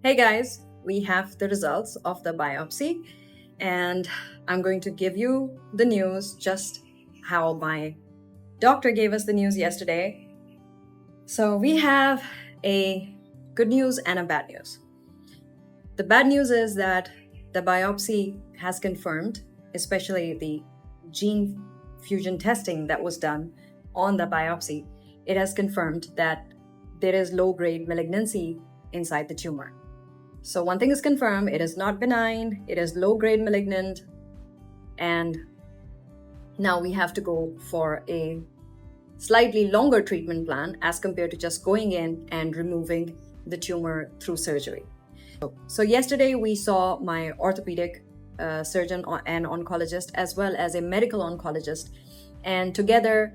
Hey guys, we have the results of the biopsy and I'm going to give you the news just how my doctor gave us the news yesterday. So we have a good news and a bad news. The bad news is that the biopsy has confirmed, especially the gene fusion testing that was done on the biopsy, it has confirmed that there is low-grade malignancy inside the tumor. So one thing is confirmed, it is not benign, it is low-grade malignant, and now we have to go for a slightly longer treatment plan as compared to just going in and removing the tumor through surgery. So yesterday we saw my orthopedic surgeon and oncologist as well as a medical oncologist, and together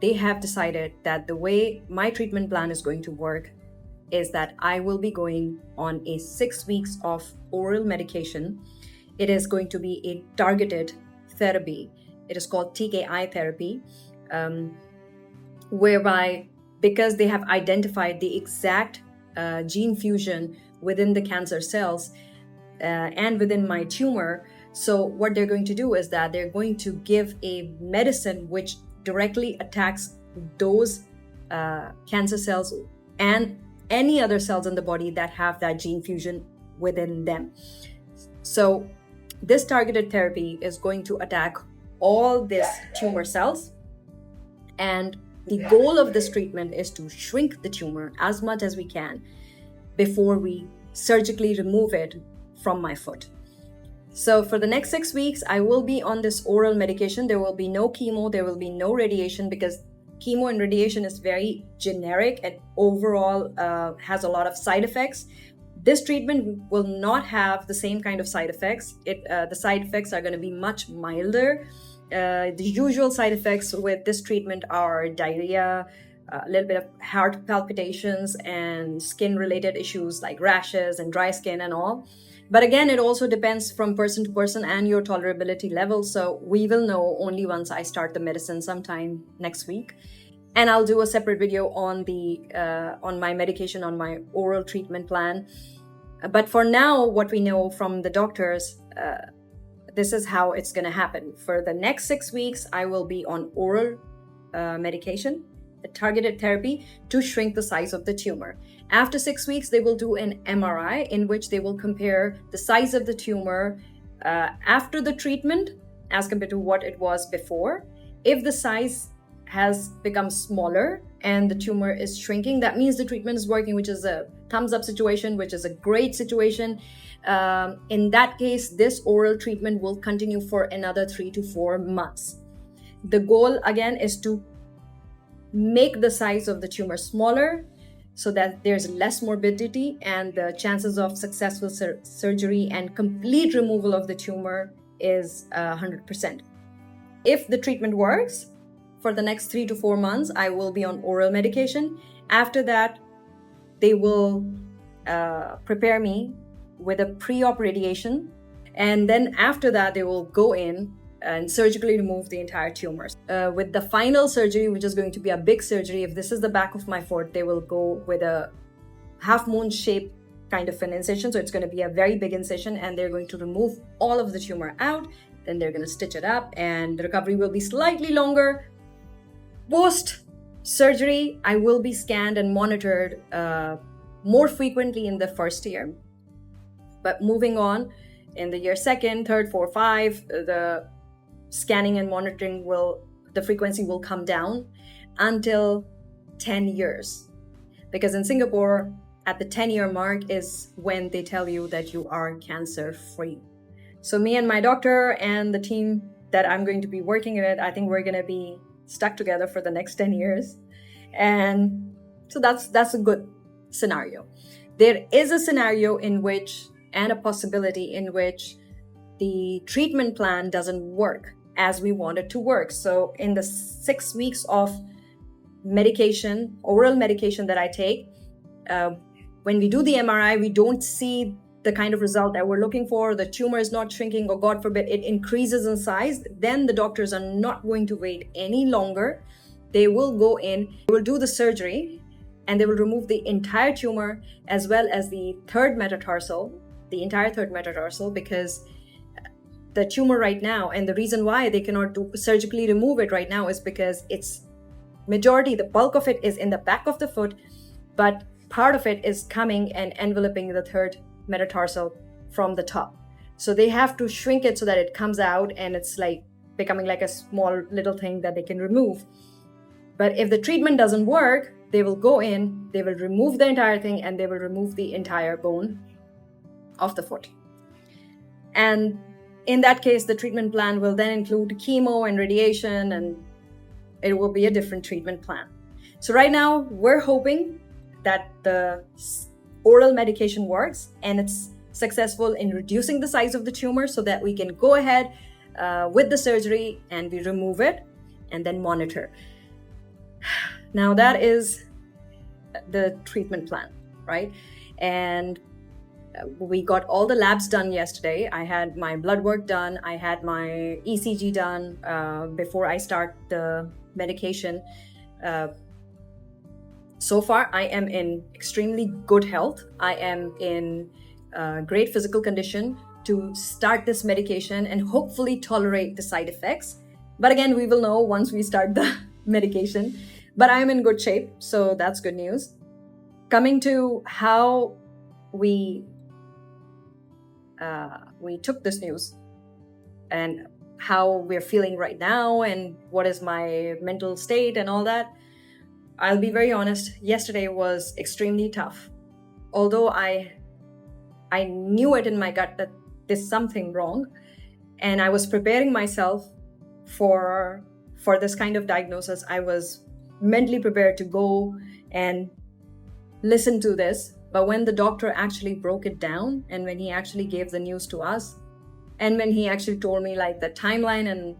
they have decided that the way my treatment plan is going to work is that I will be going on a 6 weeks of oral medication. It is going to be a targeted therapy. It is called TKI therapy, whereby because they have identified the exact gene fusion within the cancer cells and within my tumor. So what they're going to do is that they're going to give a medicine which directly attacks those cancer cells and any other cells in the body that have that gene fusion within them. So this targeted therapy is going to attack all these tumor cells, and the goal of this treatment is to shrink the tumor as much as we can before we surgically remove it from my foot. So for the next 6 weeks, I will be on this oral medication. There will be no chemo, there will be no radiation, because chemo and radiation is very generic and overall has a lot of side effects. This treatment will not have the same kind of side effects. The side effects are going to be much milder. The usual side effects with this treatment are diarrhea, a little bit of heart palpitations, and skin-related issues like rashes and dry skin and all. But again, it also depends from person to person and your tolerability level. So we will know only once I start the medicine sometime next week. And I'll do a separate video on my medication, on my oral treatment plan. But for now, what we know from the doctors, this is how it's going to happen. For the next 6 weeks, I will be on oral medication, a targeted therapy to shrink the size of the tumor. After 6 weeks, they will do an MRI in which they will compare the size of the tumor after the treatment as compared to what it was before. If the size has become smaller and the tumor is shrinking, that means the treatment is working, which is a thumbs up situation, which is a great situation. In that case, this oral treatment will continue for another 3 to 4 months. The goal again is to make the size of the tumor smaller so that there's less morbidity and the chances of successful surgery and complete removal of the tumor is 100%. If the treatment works, for the next 3 to 4 months, I will be on oral medication. After that, they will prepare me with a pre-op radiation. And then after that, they will go in and surgically remove the entire tumors. With the final surgery, which is going to be a big surgery, if this is the back of my foot, they will go with a half moon shape kind of an incision. So it's going to be a very big incision, and they're going to remove all of the tumor out. Then they're going to stitch it up, and the recovery will be slightly longer. Post surgery, I will be scanned and monitored more frequently in the first year. But moving on, in the year second, third, fourth, 5, the scanning and monitoring the frequency will come down until 10 years. Because in Singapore, at the 10-year mark is when they tell you that you are cancer-free. So me and my doctor and the team that I'm going to be working with, I think we're going to be stuck together for the next 10 years. And so that's a good scenario. There is a scenario in which, and a possibility in which, the treatment plan doesn't work as we want it to work. So in the 6 weeks of medication, oral medication that I take, when we do the MRI, we don't see the kind of result that we're looking for. The tumor is not shrinking, or God forbid, it increases in size. Then the doctors are not going to wait any longer. They will go in, they will do the surgery, and they will remove the entire tumor as well as the entire third metatarsal, because the tumor right now, and the reason why they cannot surgically remove it right now is because the bulk of it is in the back of the foot, but part of it is coming and enveloping the third metatarsal from the top. So they have to shrink it so that it comes out and it's like becoming like a small little thing that they can remove. But if the treatment doesn't work, they will go in, they will remove the entire thing, and they will remove the entire bone of the foot. And in that case, the treatment plan will then include chemo and radiation, and it will be a different treatment plan. So right now, we're hoping that the oral medication works and it's successful in reducing the size of the tumor so that we can go ahead with the surgery and we remove it and then monitor. Now that is the treatment plan, right? And we got all the labs done yesterday. I had my blood work done. I had my ECG done before I start the medication. So far, I am in extremely good health. I am in great physical condition to start this medication and hopefully tolerate the side effects. But again, we will know once we start the medication. But I am in good shape, so that's good news. Coming to how we took this news and how we're feeling right now and what is my mental state and all that, I'll be very honest, yesterday was extremely tough. Although I knew it in my gut that there's something wrong, and I was preparing myself for this kind of diagnosis. I was mentally prepared to go and listen to this. But when the doctor actually broke it down, and when he actually gave the news to us, and when he actually told me like the timeline and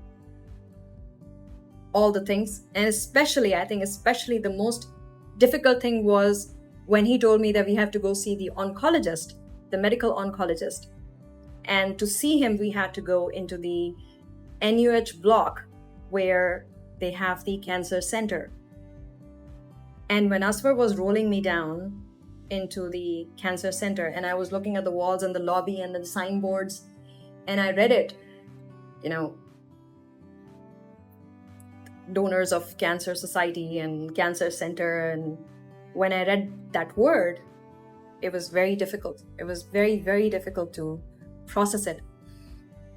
all the things, and especially the most difficult thing was when he told me that we have to go see the oncologist, the medical oncologist. And to see him, we had to go into the NUH block where they have the cancer center. And when Aswar was rolling me down into the cancer center, and I was looking at the walls and the lobby and the signboards, and I read it, Donors of Cancer Society and Cancer Center. And when I read that word, it was very difficult. It was very, very difficult to process it.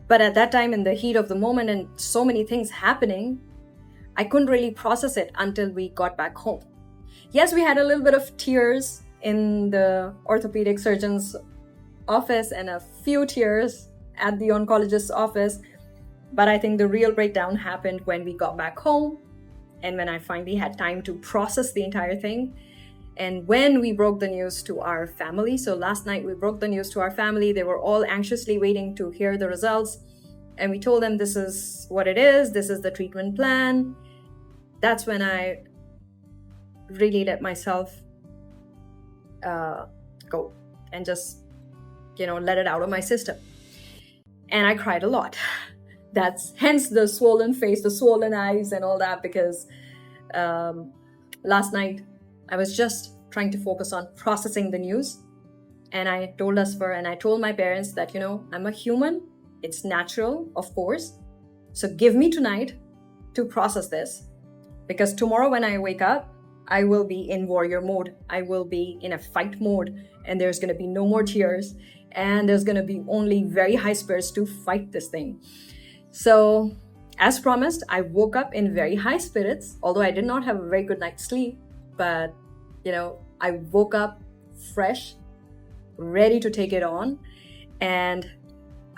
But at that time, in the heat of the moment and so many things happening, I couldn't really process it until we got back home. Yes, we had a little bit of tears in the orthopedic surgeon's office and a few tears at the oncologist's office. But I think the real breakdown happened when we got back home and when I finally had time to process the entire thing. And when we broke the news to our family, so last night we broke the news to our family, they were all anxiously waiting to hear the results. And we told them this is what it is, this is the treatment plan. That's when I really let myself go and just, let it out of my system. And I cried a lot. That's hence the swollen face, the swollen eyes and all that, because last night I was just trying to focus on processing the news. And I told Asfar and I told my parents that, I'm a human. It's natural, of course. So give me tonight to process this. Because tomorrow when I wake up, I will be in warrior mode. I will be in a fight mode. And there's going to be no more tears. And there's going to be only very high spirits to fight this thing. So, as promised, I woke up in very high spirits, although I did not have a very good night's sleep. But, I woke up fresh, ready to take it on. And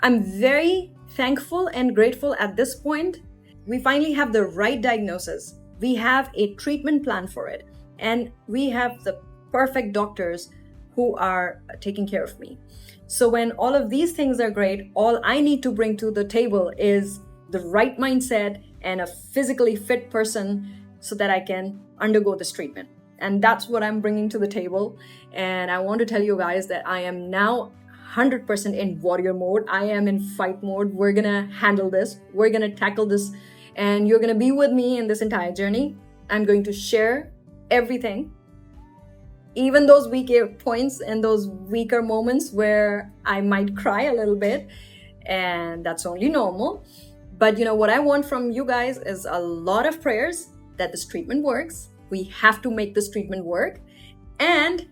I'm very thankful and grateful at this point. We finally have the right diagnosis. We have a treatment plan for it. And we have the perfect doctors who are taking care of me. So when all of these things are great, all I need to bring to the table is the right mindset and a physically fit person so that I can undergo this treatment. And that's what I'm bringing to the table. And I want to tell you guys that I am now 100% in warrior mode. I am in fight mode. We're going to handle this. We're going to tackle this. And you're going to be with me in this entire journey. I'm going to share everything even those weaker points and those weaker moments where I might cry a little bit, and that's only normal. But what I want from you guys is a lot of prayers that this treatment works. We have to make this treatment work. And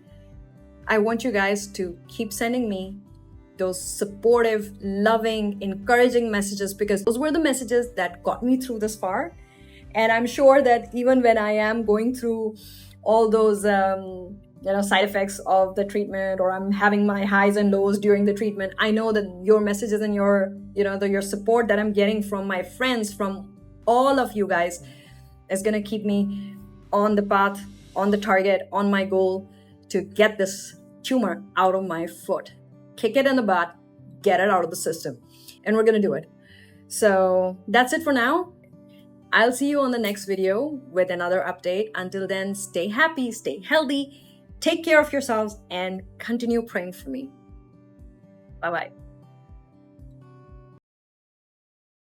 I want you guys to keep sending me those supportive, loving, encouraging messages, because those were the messages that got me through this far. And I'm sure that even when I am going through all those side effects of the treatment, or I'm having my highs and lows during the treatment, I know that your messages and your support that I'm getting from my friends, from all of you guys, is going to keep me on the path, on the target, on my goal to get this tumor out of my foot. Kick it in the butt, get it out of the system. And we're going to do it. So that's it for now. I'll see you on the next video with another update. Until then, stay happy, stay healthy, take care of yourselves, and continue praying for me. Bye-bye.